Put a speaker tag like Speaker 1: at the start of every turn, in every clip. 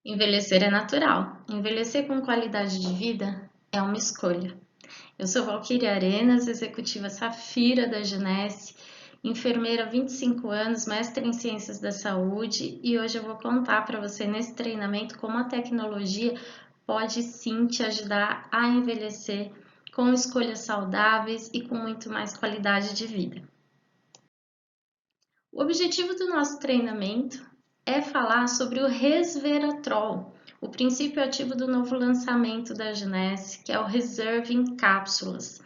Speaker 1: Envelhecer é natural. Envelhecer com qualidade de vida é uma escolha. Eu sou Valquíria Arenas, executiva Safira da Genesse, enfermeira há 25 anos, mestre em Ciências da Saúde, e hoje eu vou contar para você nesse treinamento como a tecnologia pode sim te ajudar a envelhecer com escolhas saudáveis e com muito mais qualidade de vida. O objetivo do nosso treinamento é falar sobre o resveratrol, o princípio ativo do novo lançamento da Genesse, que é o Reserve em cápsulas.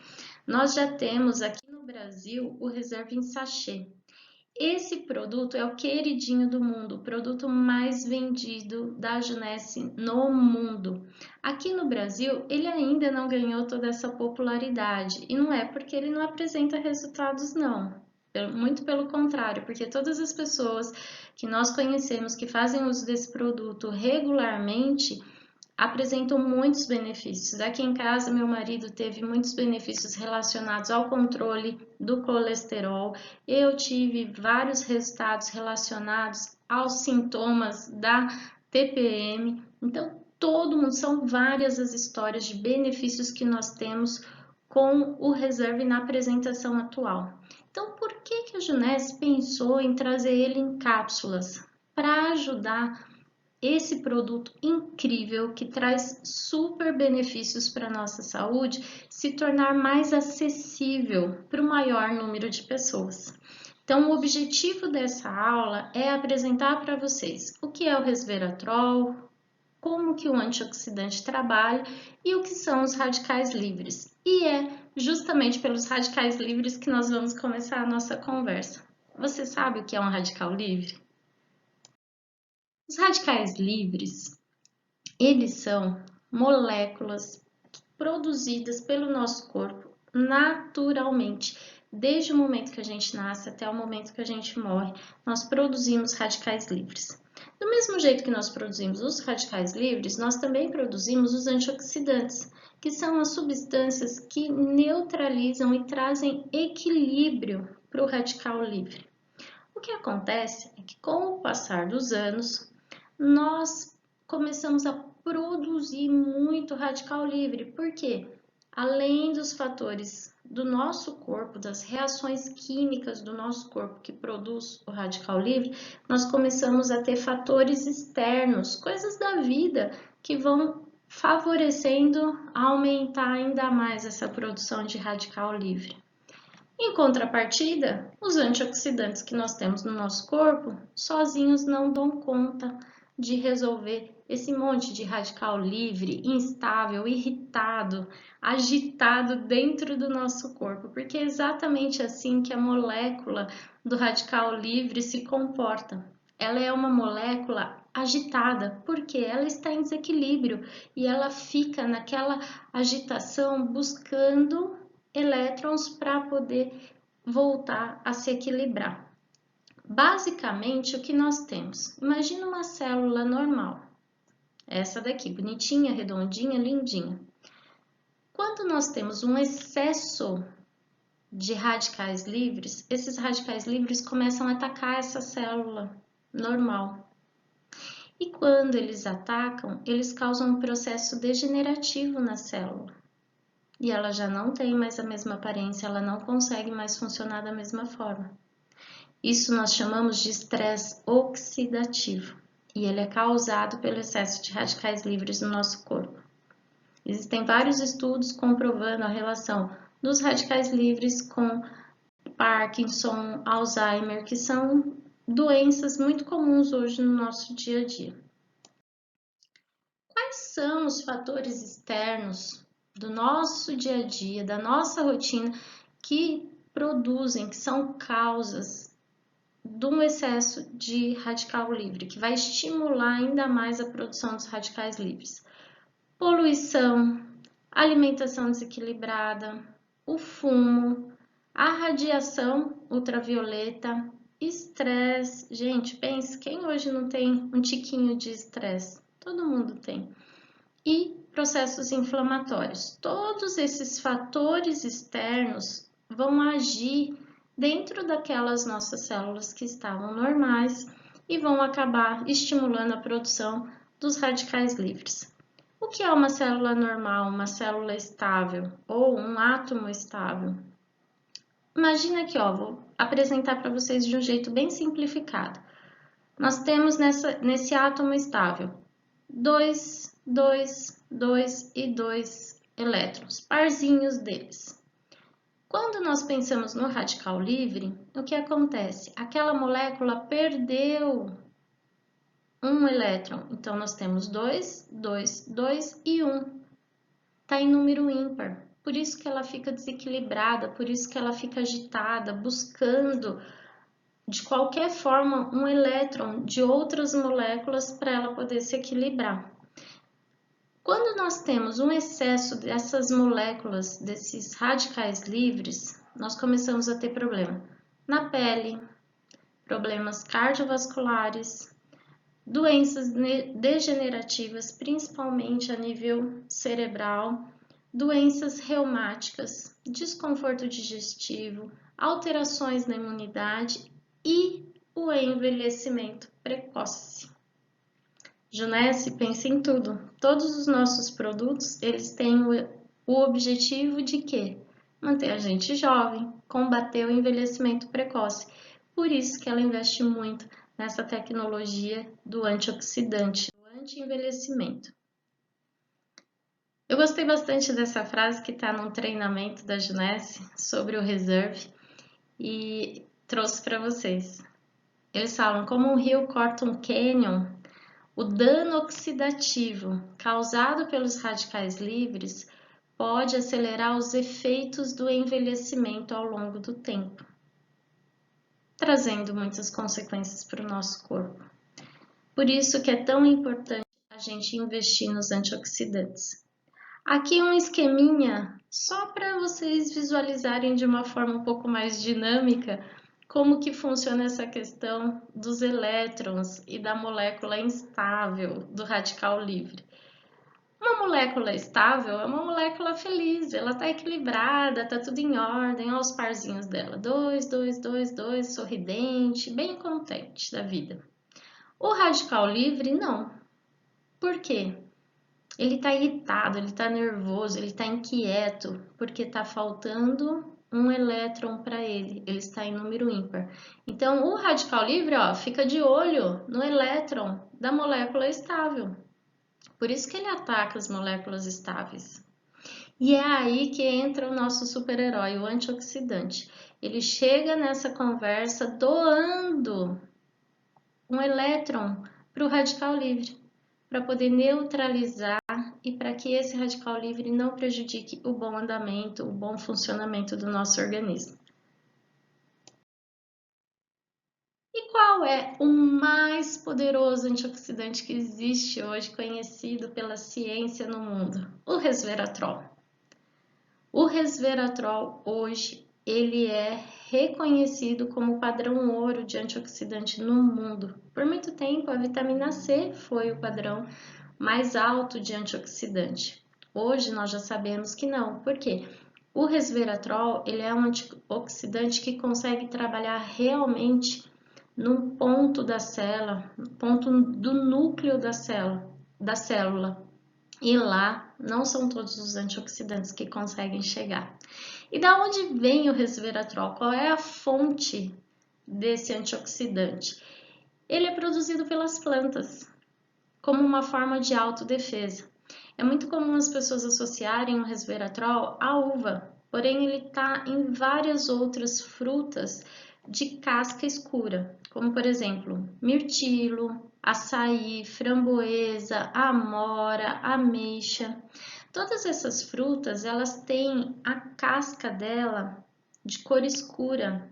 Speaker 1: Nós já temos aqui no Brasil o Reserve em sachê. Esse produto é o queridinho do mundo, o produto mais vendido da Genesse no mundo. Aqui no Brasil, ele ainda não ganhou toda essa popularidade, e não é porque ele não apresenta resultados, não. Muito pelo contrário, porque todas as pessoas que nós conhecemos que fazem uso desse produto regularmente apresentam muitos benefícios. Aqui em casa, meu marido teve muitos benefícios relacionados ao controle do colesterol. Eu tive vários resultados relacionados aos sintomas da TPM. Então, todo mundo, são várias as histórias de benefícios que nós temos com o Reserve na apresentação atual. Então, por que a Junesse pensou em trazer ele em cápsulas? Para ajudar esse produto incrível que traz super benefícios para a nossa saúde se tornar mais acessível para o maior número de pessoas. Então, o objetivo dessa aula é apresentar para vocês o que é o resveratrol, como que o antioxidante trabalha e o que são os radicais livres. E é justamente pelos radicais livres que nós vamos começar a nossa conversa. Você sabe o que é um radical livre? Os radicais livres, eles são moléculas produzidas pelo nosso corpo naturalmente. Desde o momento que a gente nasce até o momento que a gente morre, nós produzimos radicais livres. Do mesmo jeito que nós produzimos os radicais livres, nós também produzimos os antioxidantes, que são as substâncias que neutralizam e trazem equilíbrio para o radical livre. O que acontece é que, com o passar dos anos, nós começamos a produzir muito radical livre, porque além dos fatores do nosso corpo, das reações químicas do nosso corpo que produz o radical livre, nós começamos a ter fatores externos, coisas da vida que vão favorecendo aumentar ainda mais essa produção de radical livre. Em contrapartida, os antioxidantes que nós temos no nosso corpo sozinhos não dão conta de resolver esse monte de radical livre, instável, irritado, agitado dentro do nosso corpo, porque é exatamente assim que a molécula do radical livre se comporta. Ela é uma molécula agitada, porque ela está em desequilíbrio e ela fica naquela agitação buscando elétrons para poder voltar a se equilibrar. Basicamente, o que nós temos? Imagina uma célula normal, essa daqui, bonitinha, redondinha, lindinha. Quando nós temos um excesso de radicais livres, esses radicais livres começam a atacar essa célula normal. E quando eles atacam, eles causam um processo degenerativo na célula. E ela já não tem mais a mesma aparência, ela não consegue mais funcionar da mesma forma. Isso nós chamamos de estresse oxidativo, e ele é causado pelo excesso de radicais livres no nosso corpo. Existem vários estudos comprovando a relação dos radicais livres com Parkinson, Alzheimer, que são doenças muito comuns hoje no nosso dia a dia. Quais são os fatores externos do nosso dia a dia, da nossa rotina, que produzem, que são causas de um excesso de radical livre, que vai estimular ainda mais a produção dos radicais livres? Poluição, alimentação desequilibrada, o fumo, a radiação ultravioleta, estresse. Gente, pense, quem hoje não tem um tiquinho de estresse? Todo mundo tem. E processos inflamatórios. Todos esses fatores externos vão agir dentro daquelas nossas células que estavam normais e vão acabar estimulando a produção dos radicais livres. O que é uma célula normal, uma célula estável ou um átomo estável? Imagina aqui, ó, vou apresentar para vocês de um jeito bem simplificado. Nós temos nesse átomo estável 2, 2, 2 e 2 elétrons, parzinhos deles. Quando nós pensamos no radical livre, o que acontece? Aquela molécula perdeu um elétron. Então, nós temos 2, 2, 2 e 1. Está em número ímpar. Por isso que ela fica desequilibrada, por isso que ela fica agitada, buscando de qualquer forma um elétron de outras moléculas para ela poder se equilibrar. Quando nós temos um excesso dessas moléculas, desses radicais livres, nós começamos a ter problema na pele, problemas cardiovasculares, doenças degenerativas, principalmente a nível cerebral, doenças reumáticas, desconforto digestivo, alterações na imunidade e o envelhecimento precoce. Junesse pensa em tudo. Todos os nossos produtos, eles têm o objetivo de quê? Manter a gente jovem, combater o envelhecimento precoce. Por isso que ela investe muito nessa tecnologia do antioxidante, do anti-envelhecimento. Eu gostei bastante dessa frase que está num treinamento da Junesse sobre o Reserve e trouxe para vocês. Eles falam, como um rio corta um cânion, o dano oxidativo causado pelos radicais livres pode acelerar os efeitos do envelhecimento ao longo do tempo, trazendo muitas consequências para o nosso corpo. Por isso que é tão importante a gente investir nos antioxidantes. Aqui um esqueminha só para vocês visualizarem de uma forma um pouco mais dinâmica como que funciona essa questão dos elétrons e da molécula instável do radical livre. Uma molécula estável é uma molécula feliz, ela está equilibrada, está tudo em ordem, olha os parzinhos dela, 2, 2, 2, 2, sorridente, bem contente da vida. O radical livre, não. Por quê? Ele está irritado, ele está nervoso, ele está inquieto, porque está faltando um elétron para ele está em número ímpar. Então, o radical livre, ó, fica de olho no elétron da molécula estável. Por isso que ele ataca as moléculas estáveis. E é aí que entra o nosso super-herói, o antioxidante. Ele chega nessa conversa doando um elétron para o radical livre, para poder neutralizar e para que esse radical livre não prejudique o bom andamento, o bom funcionamento do nosso organismo. E qual é o mais poderoso antioxidante que existe hoje, conhecido pela ciência no mundo? O resveratrol. O resveratrol hoje ele é reconhecido como o padrão ouro de antioxidante no mundo. Por muito tempo a vitamina C foi o padrão mais alto de antioxidante. Hoje nós já sabemos que não. Por quê? O resveratrol ele é um antioxidante que consegue trabalhar realmente num ponto da célula, ponto do núcleo da célula. E lá não são todos os antioxidantes que conseguem chegar. E da onde vem o resveratrol? Qual é a fonte desse antioxidante? Ele é produzido pelas plantas, como uma forma de autodefesa. É muito comum as pessoas associarem o resveratrol à uva, porém ele está em várias outras frutas de casca escura, como por exemplo, mirtilo, açaí, framboesa, amora, ameixa. Todas essas frutas, elas têm a casca dela de cor escura,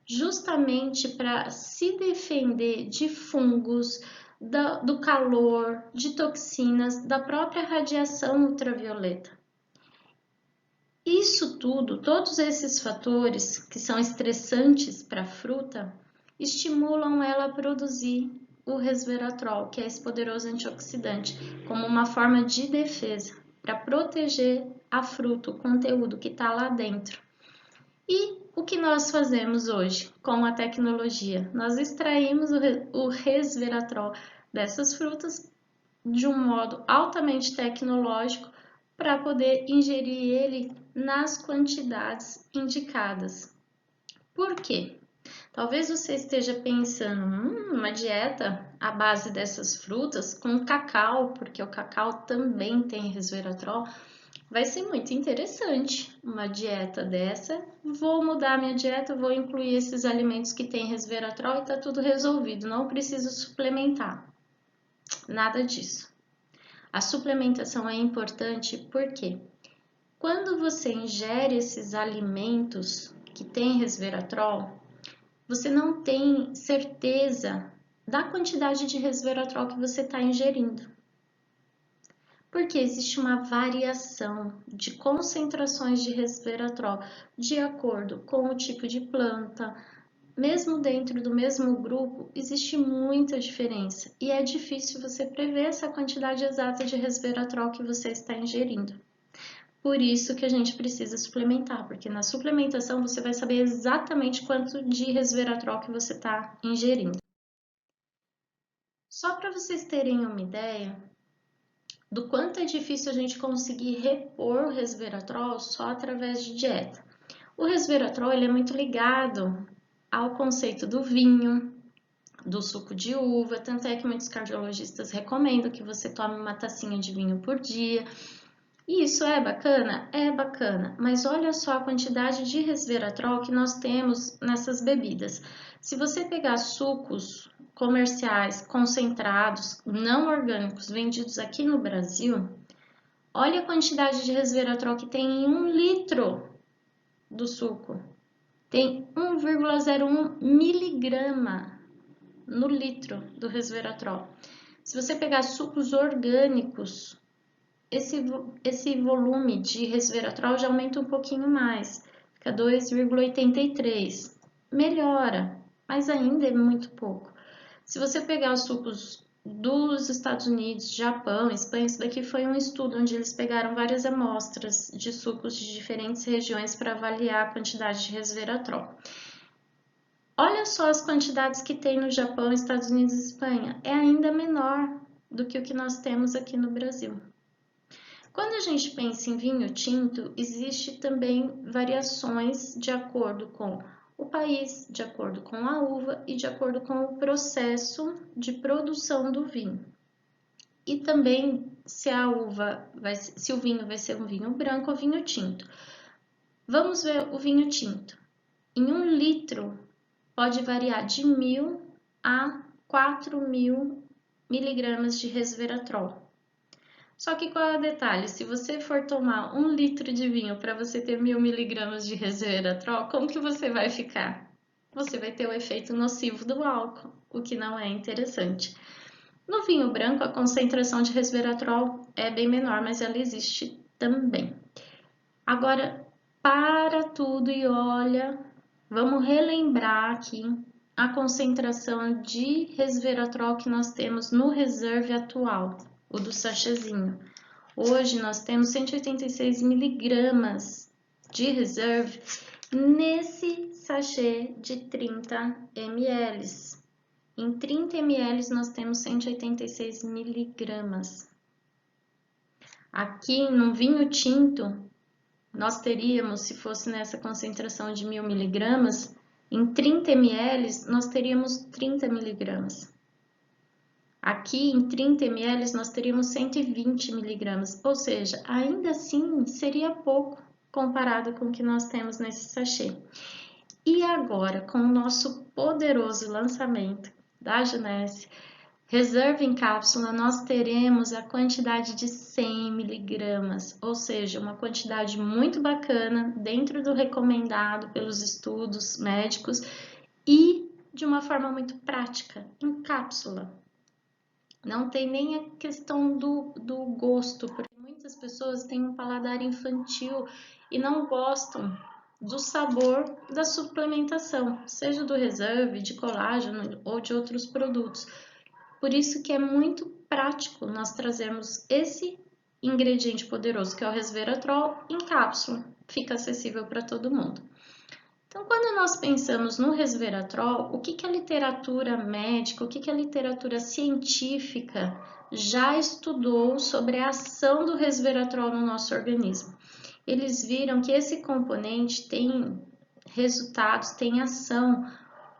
Speaker 1: justamente para se defender de fungos, do calor, de toxinas, da própria radiação ultravioleta. Isso tudo, todos esses fatores que são estressantes para a fruta, estimulam ela a produzir o resveratrol, que é esse poderoso antioxidante, como uma forma de defesa, para proteger a fruta, o conteúdo que está lá dentro. E o que nós fazemos hoje com a tecnologia? Nós extraímos o resveratrol dessas frutas, de um modo altamente tecnológico para poder ingerir ele nas quantidades indicadas. Por quê? Talvez você esteja pensando, uma dieta à base dessas frutas com cacau, porque o cacau também tem resveratrol, vai ser muito interessante uma dieta dessa. Vou mudar minha dieta, vou incluir esses alimentos que têm resveratrol e tá tudo resolvido, não preciso suplementar. Nada disso. A suplementação é importante porque quando você ingere esses alimentos que têm resveratrol, você não tem certeza da quantidade de resveratrol que você está ingerindo. Porque existe uma variação de concentrações de resveratrol de acordo com o tipo de planta. Mesmo dentro do mesmo grupo, existe muita diferença e é difícil você prever essa quantidade exata de resveratrol que você está ingerindo. Por isso que a gente precisa suplementar, porque na suplementação você vai saber exatamente quanto de resveratrol que você está ingerindo. Só para vocês terem uma ideia do quanto é difícil a gente conseguir repor o resveratrol só através de dieta. O resveratrol ele é muito ligado ao conceito do vinho, do suco de uva, tanto é que muitos cardiologistas recomendam que você tome uma tacinha de vinho por dia. E isso é bacana? É bacana, mas olha só a quantidade de resveratrol que nós temos nessas bebidas. Se você pegar sucos comerciais, concentrados, não orgânicos, vendidos aqui no Brasil, olha a quantidade de resveratrol que tem em 1 litro do suco. Tem 1,01 miligrama no litro do resveratrol. Se você pegar sucos orgânicos, esse volume de resveratrol já aumenta um pouquinho mais, fica 2,83. Melhora, mas ainda é muito pouco. Se você pegar os sucos dos Estados Unidos, Japão, Espanha, isso daqui foi um estudo onde eles pegaram várias amostras de sucos de diferentes regiões para avaliar a quantidade de resveratrol. Olha só as quantidades que tem no Japão, Estados Unidos e Espanha. É ainda menor do que o que nós temos aqui no Brasil. Quando a gente pensa em vinho tinto, existe também variações de acordo com o país, de acordo com a uva e de acordo com o processo de produção do vinho. E também se o vinho vai ser um vinho branco ou vinho tinto. Vamos ver o vinho tinto. Em 1 litro pode variar de 1.000 a 4.000 miligramas de resveratrol. Só que qual é o detalhe? Se você for tomar 1 litro de vinho para você ter 1.000 miligramas de resveratrol, como que você vai ficar? Você vai ter o efeito nocivo do álcool, o que não é interessante. No vinho branco, a concentração de resveratrol é bem menor, mas ela existe também. Agora, para tudo e olha, vamos relembrar aqui a concentração de resveratrol que nós temos no Reserve atual, o do sachêzinho. Hoje nós temos 186 miligramas de Reserve nesse sachê de 30 ml. Em 30 ml nós temos 186 miligramas. Aqui no vinho tinto, nós teríamos, se fosse nessa concentração de 1.000 miligramas, em 30 ml nós teríamos 30 miligramas. Aqui em 30 ml nós teríamos 120 miligramas, ou seja, ainda assim seria pouco comparado com o que nós temos nesse sachê. E agora, com o nosso poderoso lançamento da Genesse, Reserve em cápsula, nós teremos a quantidade de 100 miligramas, ou seja, uma quantidade muito bacana dentro do recomendado pelos estudos médicos e de uma forma muito prática, em cápsula. Não tem nem a questão do gosto, porque muitas pessoas têm um paladar infantil e não gostam do sabor da suplementação, seja do Reserve, de colágeno ou de outros produtos. Por isso que é muito prático nós trazermos esse ingrediente poderoso que é o resveratrol em cápsula, fica acessível para todo mundo. Então, quando nós pensamos no resveratrol, o que a literatura médica, o que a literatura científica já estudou sobre a ação do resveratrol no nosso organismo? Eles viram que esse componente tem resultados, tem ação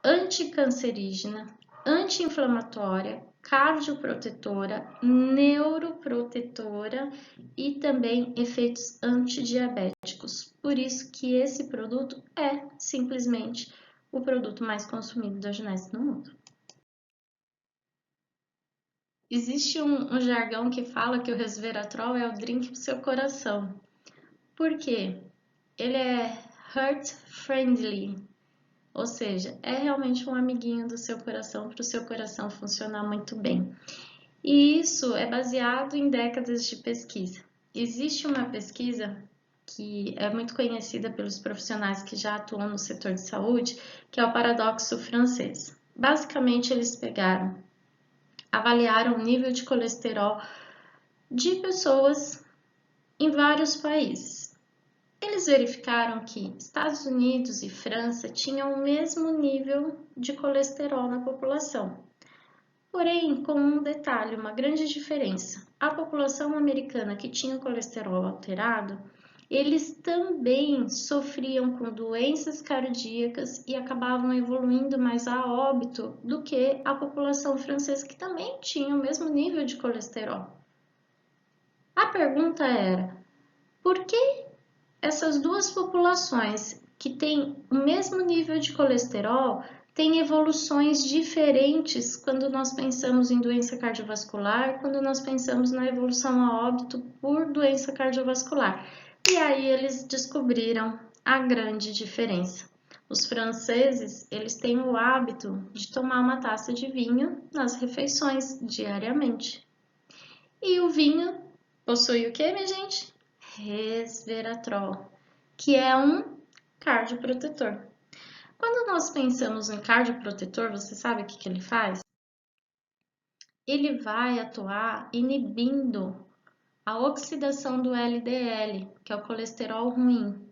Speaker 1: anticancerígena, anti-inflamatória, cardioprotetora, neuroprotetora e também efeitos antidiabéticos. Por isso que esse produto é simplesmente o produto mais consumido da Junesse no mundo. Existe um jargão que fala que o resveratrol é o drink do seu coração. Por quê? Ele é heart friendly, ou seja, é realmente um amiguinho do seu coração para o seu coração funcionar muito bem. E isso é baseado em décadas de pesquisa. Existe uma pesquisa que é muito conhecida pelos profissionais que já atuam no setor de saúde, que é o paradoxo francês. Basicamente, eles avaliaram o nível de colesterol de pessoas em vários países. Eles verificaram que Estados Unidos e França tinham o mesmo nível de colesterol na população. Porém, com um detalhe, uma grande diferença. A população americana que tinha o colesterol alterado, eles também sofriam com doenças cardíacas e acabavam evoluindo mais a óbito do que a população francesa, que também tinha o mesmo nível de colesterol. A pergunta era, por que essas duas populações que têm o mesmo nível de colesterol têm evoluções diferentes quando nós pensamos em doença cardiovascular, quando nós pensamos na evolução a óbito por doença cardiovascular? E aí eles descobriram a grande diferença. Os franceses, eles têm o hábito de tomar uma taça de vinho nas refeições diariamente. E o vinho possui o que, minha gente? Resveratrol, que é um cardioprotetor. Quando nós pensamos em cardioprotetor, você sabe o que ele faz? Ele vai atuar inibindo a oxidação do LDL, que é o colesterol ruim.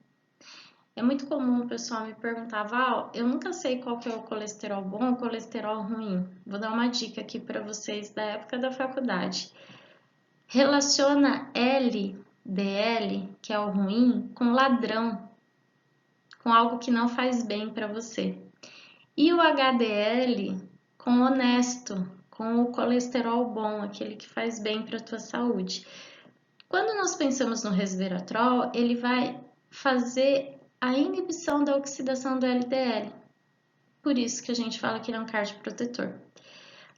Speaker 1: É muito comum o pessoal me perguntar, Val, eu nunca sei qual que é o colesterol bom ou o colesterol ruim. Vou dar uma dica aqui para vocês da época da faculdade. Relaciona LDL, que é o ruim, com ladrão, com algo que não faz bem para você. E o HDL com honesto, com o colesterol bom, aquele que faz bem para a tua saúde. Quando nós pensamos no resveratrol, ele vai fazer a inibição da oxidação do LDL. Por isso que a gente fala que ele é um cardioprotetor.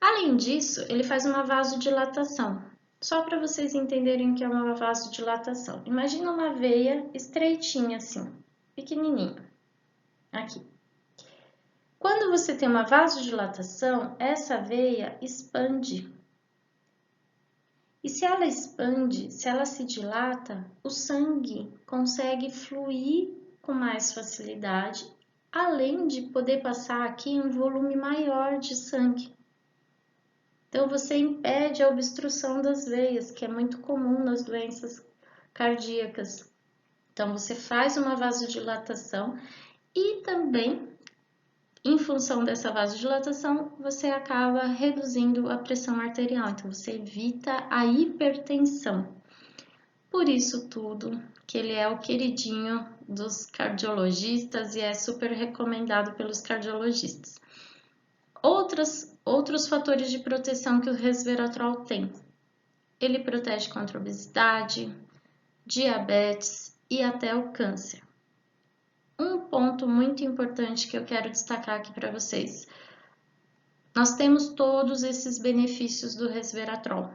Speaker 1: Além disso, ele faz uma vasodilatação. Só para vocês entenderem o que é uma vasodilatação. Imagina uma veia estreitinha assim, pequenininha, aqui. Quando você tem uma vasodilatação, essa veia expande. E se ela expande, se ela se dilata, o sangue consegue fluir com mais facilidade, além de poder passar aqui um volume maior de sangue. Então, você impede a obstrução das veias, que é muito comum nas doenças cardíacas. Então, você faz uma vasodilatação e também, em função dessa vasodilatação, você acaba reduzindo a pressão arterial. Então, você evita a hipertensão. Por isso tudo, que ele é o queridinho dos cardiologistas e é super recomendado pelos cardiologistas. Outros fatores de proteção que o resveratrol tem. Ele protege contra a obesidade, diabetes e até o câncer. Um ponto muito importante que eu quero destacar aqui para vocês. Nós temos todos esses benefícios do resveratrol.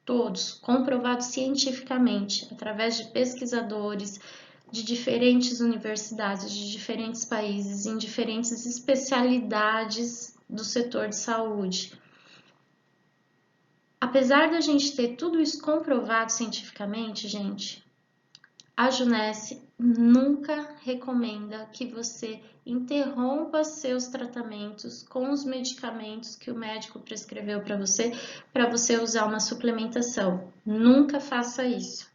Speaker 1: Todos comprovados cientificamente, através de pesquisadores de diferentes universidades, de diferentes países, em diferentes especialidades do setor de saúde. Apesar da gente ter tudo isso comprovado cientificamente, gente, a Junesse nunca recomenda que você interrompa seus tratamentos com os medicamentos que o médico prescreveu para você usar uma suplementação. Nunca faça isso.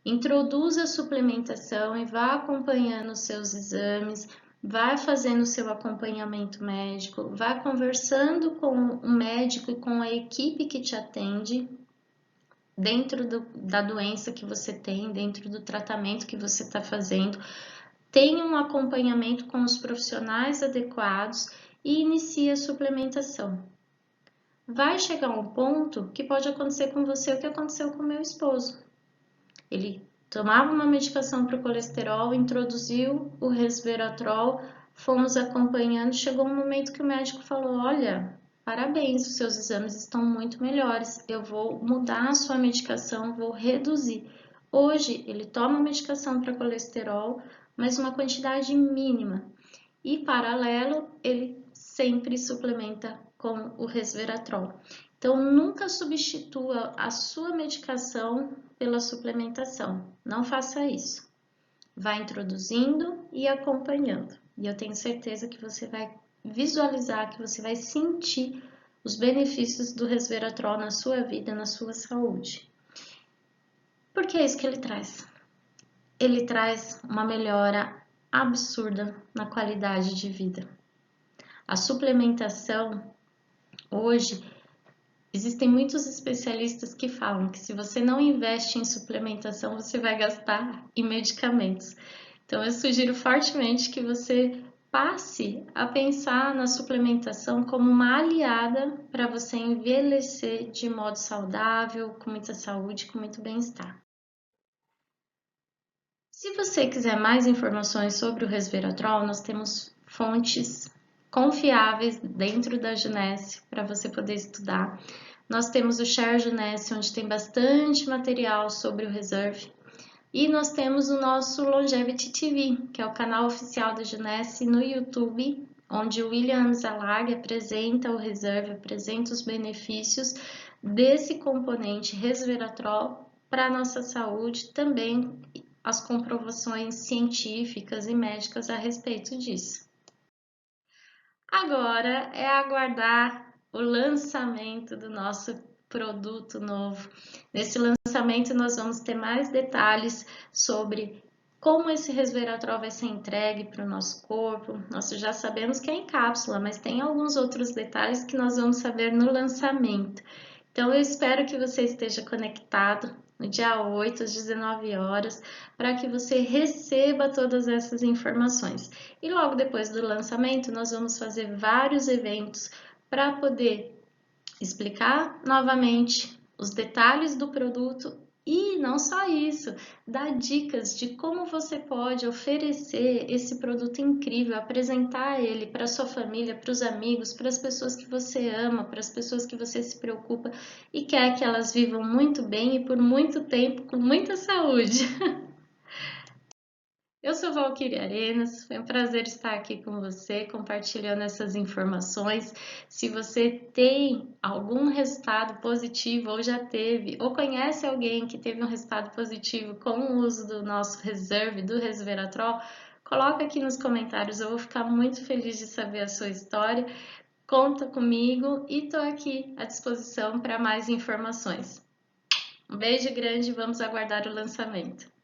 Speaker 1: Introduza a suplementação e vá acompanhando os seus exames, vai fazendo o seu acompanhamento médico, vai conversando com o médico e com a equipe que te atende dentro da doença que você tem, dentro do tratamento que você está fazendo. Tenha um acompanhamento com os profissionais adequados e inicie a suplementação. Vai chegar um ponto que pode acontecer com você o que aconteceu com meu esposo. Ele tomava uma medicação para o colesterol, introduziu o resveratrol, fomos acompanhando, chegou um momento que o médico falou, olha, parabéns, os seus exames estão muito melhores, eu vou mudar a sua medicação, vou reduzir. Hoje ele toma medicação para colesterol, mas uma quantidade mínima. E paralelo, ele sempre suplementa com o resveratrol. Então, nunca substitua a sua medicação pela suplementação. Não faça isso. Vai introduzindo e acompanhando. E eu tenho certeza que você vai visualizar, que você vai sentir os benefícios do resveratrol na sua vida, na sua saúde. Porque é isso que ele traz. Ele traz uma melhora absurda na qualidade de vida. A suplementação, hoje, existem muitos especialistas que falam que se você não investe em suplementação, você vai gastar em medicamentos. Então, eu sugiro fortemente que você passe a pensar na suplementação como uma aliada para você envelhecer de modo saudável, com muita saúde, com muito bem-estar. Se você quiser mais informações sobre o resveratrol, nós temos fontes confiáveis dentro da Genesse para você poder estudar. Nós temos o Share Genesse, onde tem bastante material sobre o Reserve. E nós temos o nosso Longevity TV, que é o canal oficial da Genesse no YouTube, onde o William Zalag apresenta o Reserve, apresenta os benefícios desse componente resveratrol para a nossa saúde, também as comprovações científicas e médicas a respeito disso. Agora é aguardar o lançamento do nosso produto novo. Nesse lançamento nós vamos ter mais detalhes sobre como esse resveratrol vai ser entregue para o nosso corpo. Nós já sabemos que é em cápsula, mas tem alguns outros detalhes que nós vamos saber no lançamento. Então eu espero que você esteja conectado no dia 8 às 19 horas, para que você receba todas essas informações. E logo depois do lançamento, nós vamos fazer vários eventos para poder explicar novamente os detalhes do produto e não só isso, dar dicas de como você pode oferecer esse produto incrível, apresentar ele para sua família, para os amigos, para as pessoas que você ama, para as pessoas que você se preocupa e quer que elas vivam muito bem e por muito tempo com muita saúde. Eu sou Valquíria Arenas, foi um prazer estar aqui com você, compartilhando essas informações. Se você tem algum resultado positivo ou já teve, ou conhece alguém que teve um resultado positivo com o uso do nosso Reserve, do resveratrol, coloca aqui nos comentários, eu vou ficar muito feliz de saber a sua história. Conta comigo e estou aqui à disposição para mais informações. Um beijo grande e vamos aguardar o lançamento.